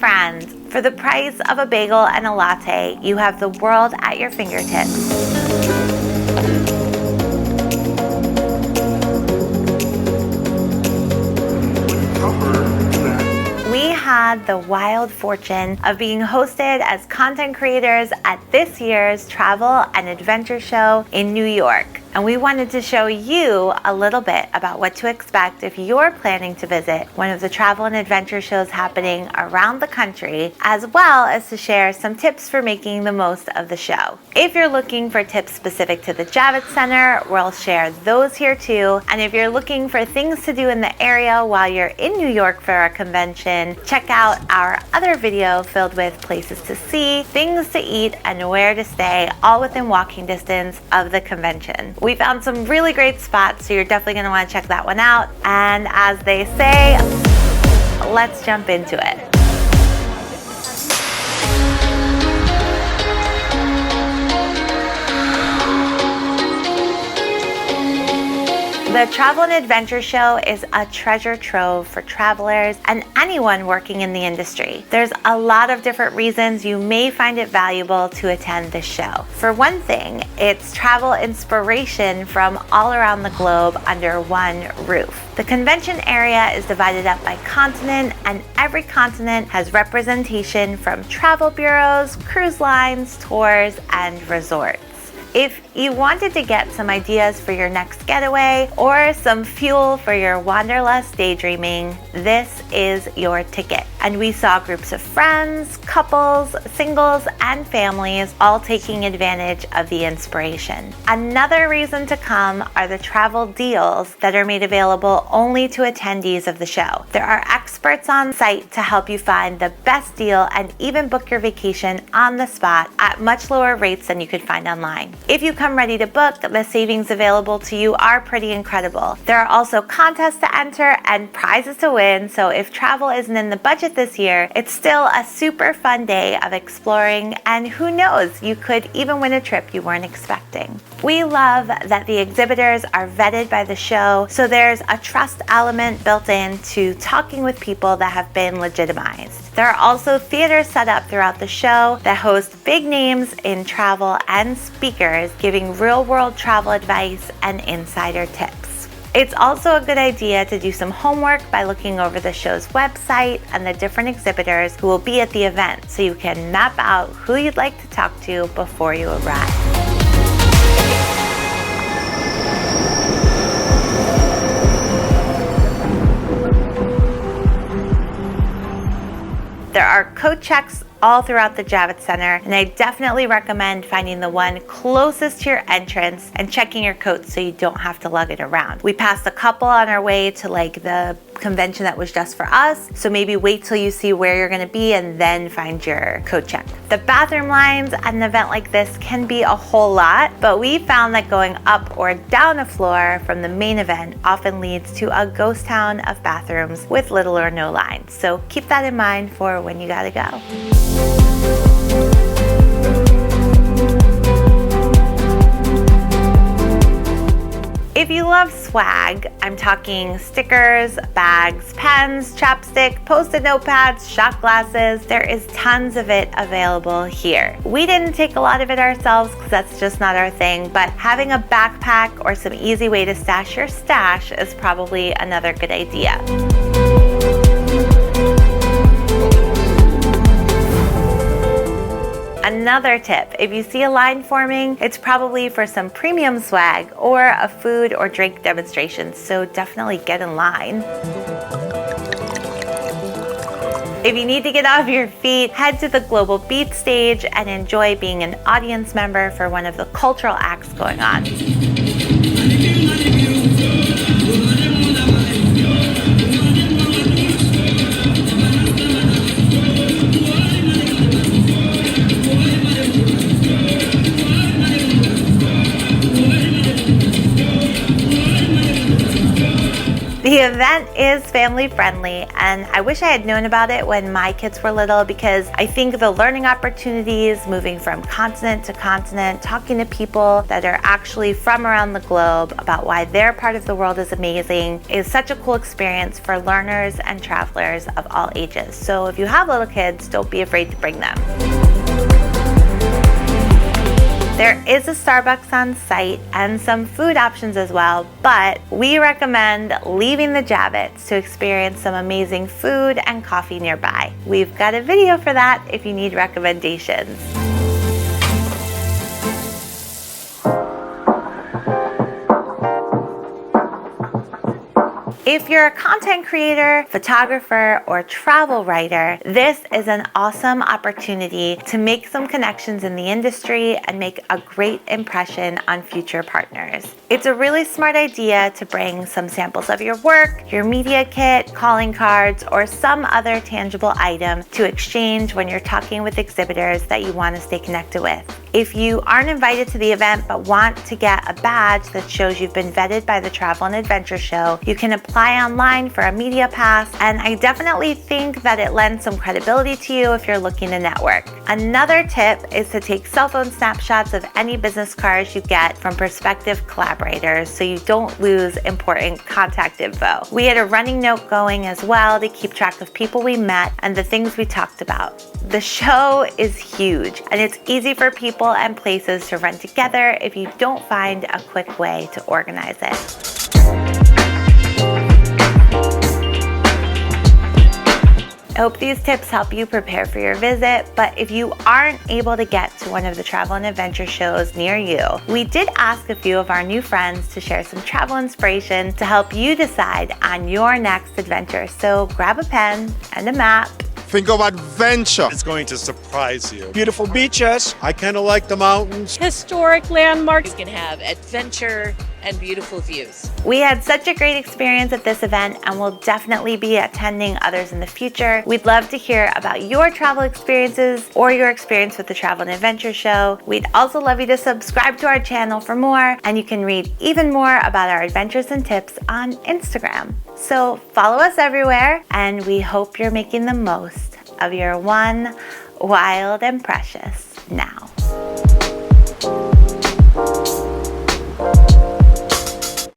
friends, for the price of a bagel and a latte, you have the world at your fingertips. We had the wild fortune of being hosted as content creators at this year's Travel and Adventure Show in New York. And we wanted to show you a little bit about what to expect if you're planning to visit one of the travel and adventure shows happening around the country, as well as to share some tips for making the most of the show. If you're looking for tips specific to the Javits Center, we'll share those here too. And if you're looking for things to do in the area while you're in New York for a convention, check out our other video filled with places to see, things to eat, and where to stay, all within walking distance of the convention. We found some really great spots, so you're definitely going to want to check that one out. And as they say, let's jump into it. The Travel and Adventure Show is a treasure trove for travelers and anyone working in the industry. There's a lot of different reasons you may find it valuable to attend this show. For one thing, it's travel inspiration from all around the globe under one roof. The convention area is divided up by continent, and every continent has representation from travel bureaus, cruise lines, tours, and resorts. If you wanted to get some ideas for your next getaway or some fuel for your wanderlust daydreaming, this is your ticket. And we saw groups of friends, couples, singles, and families all taking advantage of the inspiration. Another reason to come are the travel deals that are made available only to attendees of the show. There are experts on site to help you find the best deal and even book your vacation on the spot at much lower rates than you could find online. If you come ready to book, the savings available to you are pretty incredible. There are also contests to enter and prizes to win, so if travel isn't in the budget this year, it's still a super fun day of exploring, and who knows, you could even win a trip you weren't expecting. We love that the exhibitors are vetted by the show, so there's a trust element built in to talking with people that have been legitimized. There are also theaters set up throughout the show that host big names in travel and speakers giving real-world travel advice and insider tips. It's also a good idea to do some homework by looking over the show's website and the different exhibitors who will be at the event, so you can map out who you'd like to talk to before you arrive. There are coat checks all throughout the Javits Center, and I definitely recommend finding the one closest to your entrance and checking your coat so you don't have to lug it around. We passed a couple on our way to the convention that was just for us, so maybe wait till you see where you're going to be and then find your coat check. The bathroom lines at an event like this can be a whole lot, but we found that going up or down a floor from the main event often leads to a ghost town of bathrooms with little or no lines. So keep that in mind for when you gotta go. If you love swag, I'm talking stickers, bags, pens, chapstick, post-it notepads, shot glasses, there is tons of it available here. We didn't take a lot of it ourselves because that's just not our thing, but having a backpack or some easy way to stash your stash is probably another good idea. Another tip, if you see a line forming, it's probably for some premium swag or a food or drink demonstration, so definitely get in line. If you need to get off your feet, head to the Global Beat stage and enjoy being an audience member for one of the cultural acts going on. The event event is family friendly, and I wish I had known about it when my kids were little, because I think the learning opportunities, moving from continent to continent, talking to people that are actually from around the globe about why their part of the world is amazing, is such a cool experience for learners and travelers of all ages. So if you have little kids, don't be afraid to bring them. There is a Starbucks on site and some food options as well, but we recommend leaving the Javits to experience some amazing food and coffee nearby. We've got a video for that if you need recommendations. If you're a content creator, photographer, or travel writer, this is an awesome opportunity to make some connections in the industry and make a great impression on future partners. It's a really smart idea to bring some samples of your work, your media kit, calling cards, or some other tangible item to exchange when you're talking with exhibitors that you want to stay connected with. If you aren't invited to the event but want to get a badge that shows you've been vetted by the Travel and Adventure Show, you can apply online for a media pass, and I definitely think that it lends some credibility to you if you're looking to network. Another tip is to take cell phone snapshots of any business cards you get from prospective collaborators so you don't lose important contact info. We had a running note going as well to keep track of people we met and the things we talked about. The show is huge, and it's easy for people and places to run together if you don't find a quick way to organize it. I hope these tips help you prepare for your visit, but if you aren't able to get to one of the travel and adventure shows near you, we did ask a few of our new friends to share some travel inspiration to help you decide on your next adventure. So grab a pen and a map. Think of adventure. It's going to surprise you. Beautiful beaches. I kind of like the mountains. Historic landmarks. You can have adventure and beautiful views. We had such a great experience at this event, and we'll definitely be attending others in the future. We'd love to hear about your travel experiences or your experience with the Travel and Adventure Show. We'd also love you to subscribe to our channel for more, and you can read even more about our adventures and tips on Instagram. So follow us everywhere, and we hope you're making the most of your one wild and precious now.